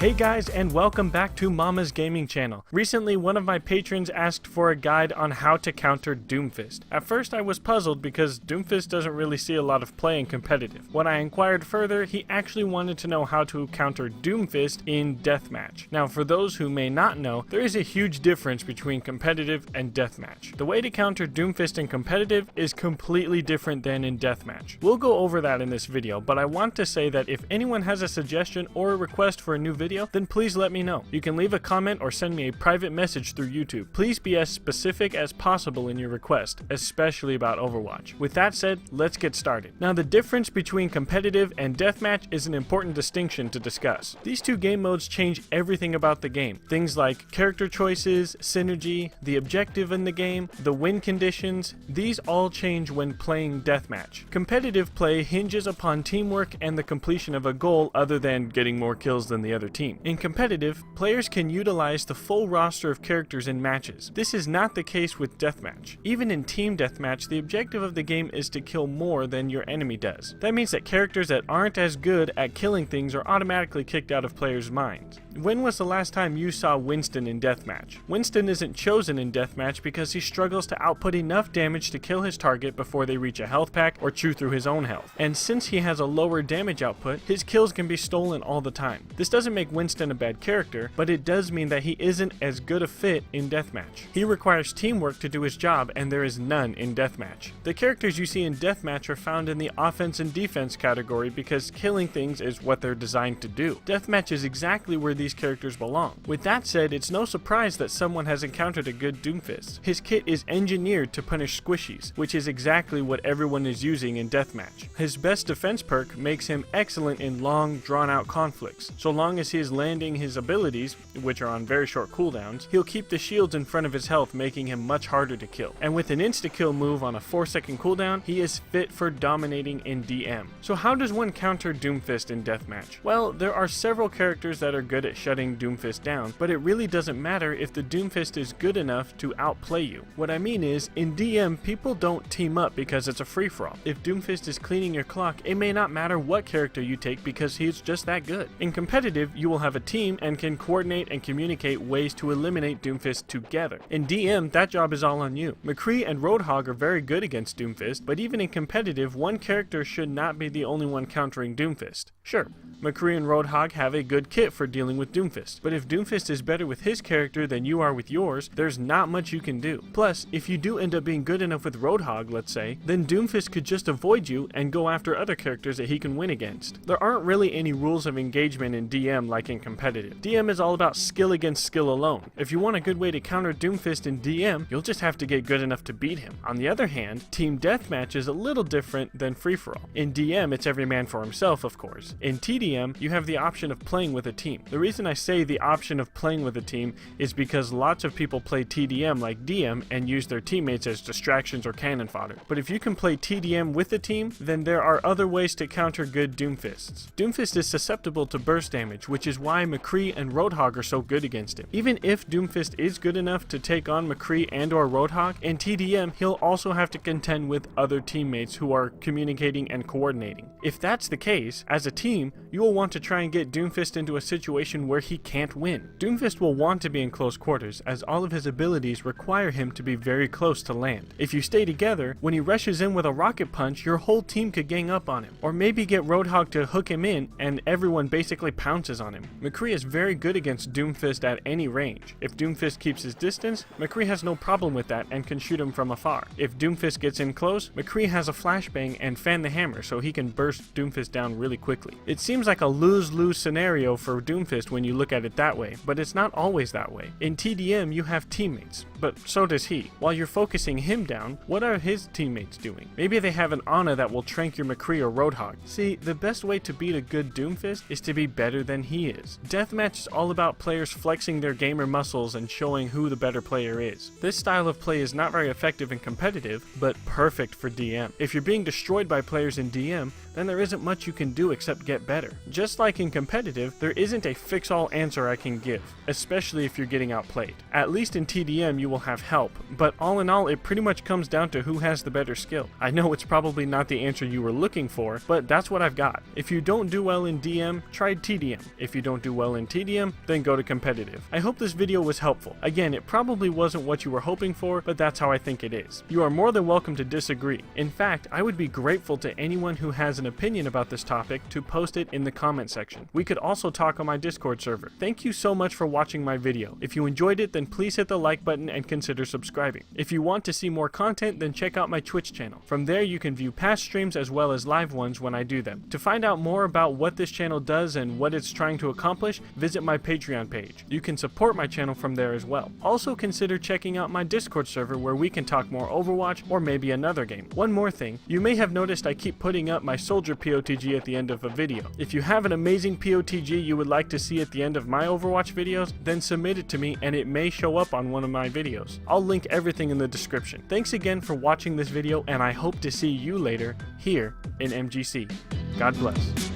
Hey guys, and welcome back to Mama's Gaming Channel. Recently, one of my patrons asked for a guide on how to counter Doomfist. At first I was puzzled because Doomfist doesn't really see a lot of play in competitive. When I inquired further, he actually wanted to know how to counter Doomfist in Deathmatch. Now for those who may not know, there is a huge difference between competitive and Deathmatch. The way to counter Doomfist in competitive is completely different than in Deathmatch. We'll go over that in this video, but I want to say that if anyone has a suggestion or a request for a new video, then please let me know. You can leave a comment or send me a private message through YouTube. Please be as specific as possible in your request, especially about Overwatch. With that said, let's get started. Now the difference between competitive and deathmatch is an important distinction to discuss. These two game modes change everything about the game. Things like character choices, synergy, the objective in the game, the win conditions, these all change when playing deathmatch. Competitive play hinges upon teamwork and the completion of a goal other than getting more kills than the other team. In competitive, players can utilize the full roster of characters in matches. This is not the case with deathmatch. Even in team deathmatch, the objective of the game is to kill more than your enemy does. That means that characters that aren't as good at killing things are automatically kicked out of players' minds. When was the last time you saw Winston in deathmatch? Winston isn't chosen in deathmatch because he struggles to output enough damage to kill his target before they reach a health pack or chew through his own health. And since he has a lower damage output, his kills can be stolen all the time. This doesn't make Winston a bad character, but it does mean that he isn't as good a fit in deathmatch. He requires teamwork to do his job, and there is none in deathmatch. The characters you see in deathmatch are found in the offense and defense category because killing things is what they're designed to do. Deathmatch is exactly where these characters belong. With that said, it's no surprise that someone has encountered a good Doomfist. His kit is engineered to punish squishies, which is exactly what everyone is using in deathmatch. His best defense perk makes him excellent in long, drawn-out conflicts. So long as he is landing his abilities, which are on very short cooldowns, he'll keep the shields in front of his health, making him much harder to kill. And with an insta-kill move on a 4-second cooldown, he is fit for dominating in DM. So how does one counter Doomfist in deathmatch? Well, there are several characters that are good at shutting Doomfist down, but it really doesn't matter if the Doomfist is good enough to outplay you. What I mean is, in DM, people don't team up because it's a free-for-all. If Doomfist is cleaning your clock, it may not matter what character you take because he's just that good. In competitive, you will have a team and can coordinate and communicate ways to eliminate Doomfist together. In DM, that job is all on you. McCree and Roadhog are very good against Doomfist, but even in competitive, one character should not be the only one countering Doomfist. Sure, McCree and Roadhog have a good kit for dealing with Doomfist, but if Doomfist is better with his character than you are with yours, there's not much you can do. Plus, if you do end up being good enough with Roadhog, let's say, then Doomfist could just avoid you and go after other characters that he can win against. There aren't really any rules of engagement in DM like in competitive. DM is all about skill against skill alone. If you want a good way to counter Doomfist in DM, you'll just have to get good enough to beat him. On the other hand, team deathmatch is a little different than free-for-all. In DM, it's every man for himself, of course. In TDM, you have the option of playing with a team. The reason I say the option of playing with a team is because lots of people play TDM like DM and use their teammates as distractions or cannon fodder. But if you can play TDM with a team, then there are other ways to counter good Doomfists. Doomfist is susceptible to burst damage, which is why McCree and Roadhog are so good against him. Even if Doomfist is good enough to take on McCree and or Roadhog, in TDM he'll also have to contend with other teammates who are communicating and coordinating. If that's the case, as a team, you will want to try and get Doomfist into a situation where he can't win. Doomfist will want to be in close quarters as all of his abilities require him to be very close to land. If you stay together, when he rushes in with a rocket punch, your whole team could gang up on him. Or maybe get Roadhog to hook him in and everyone basically pounces on him. McCree is very good against Doomfist at any range. If Doomfist keeps his distance, McCree has no problem with that and can shoot him from afar. If Doomfist gets in close, McCree has a flashbang and fan the hammer so he can burst Doomfist down really quickly. It seems like a lose-lose scenario for Doomfist when you look at it that way, but it's not always that way. In TDM, you have teammates, but so does he. While you're focusing him down, what are his teammates doing? Maybe they have an Ana that will trank your McCree or Roadhog. See, the best way to beat a good Doomfist is to be better than he is. Deathmatch is all about players flexing their gamer muscles and showing who the better player is. This style of play is not very effective in competitive, but perfect for DM. If you're being destroyed by players in DM, then there isn't much you can do except get better. Just like in competitive, there isn't a fix-all answer I can give, especially if you're getting outplayed. At least in TDM you will have help, but all in all it pretty much comes down to who has the better skill. I know it's probably not the answer you were looking for, but that's what I've got. If you don't do well in DM, try TDM. If you don't do well in TDM, then go to competitive. I hope this video was helpful. Again, it probably wasn't what you were hoping for, but that's how I think it is. You are more than welcome to disagree. In fact, I would be grateful to anyone who has an opinion about this topic to post it in the comment section. We could also talk on my Discord server. Thank you so much for watching my video. If you enjoyed it, then please hit the like button and consider subscribing. If you want to see more content, then check out my Twitch channel. From there you can view past streams as well as live ones when I do them. To find out more about what this channel does and what it's trying to accomplish, visit my Patreon page. You can support my channel from there as well. Also consider checking out my Discord server where we can talk more Overwatch or maybe another game. One more thing, you may have noticed I keep putting up my soldier POTG at the end of a video. If you have an amazing POTG you would like to see at the end of my Overwatch videos, then submit it to me and it may show up on one of my videos. I'll link everything in the description. Thanks again for watching this video and I hope to see you later here in MGC. God bless.